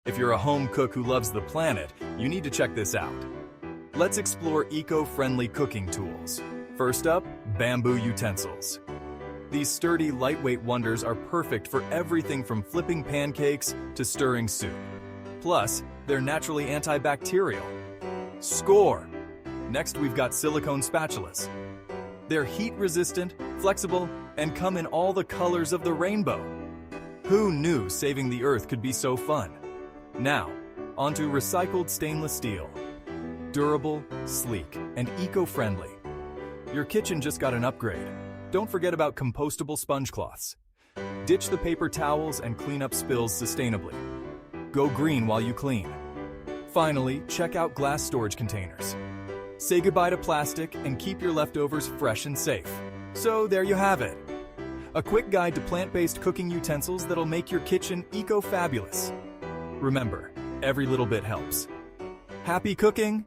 If you're a home cook who loves the planet, you need to check this out. Let's explore eco-friendly cooking tools. First up, bamboo utensils. These sturdy, lightweight wonders are perfect for everything from flipping pancakes to stirring soup. Plus, they're naturally antibacterial. Score! Next, we've got silicone spatulas. They're heat-resistant, flexible, and come in all the colors of the rainbow. Who knew saving the earth could be so fun? Now, onto recycled stainless steel. Durable, sleek, and eco-friendly. Your kitchen just got an upgrade. Don't forget about compostable sponge cloths. Ditch the paper towels and clean up spills sustainably. Go green while you clean. Finally, check out glass storage containers. Say goodbye to plastic and keep your leftovers fresh and safe. So there you have it. A quick guide to plant-based cooking utensils that'll make your kitchen eco-fabulous. Remember, every little bit helps. Happy cooking!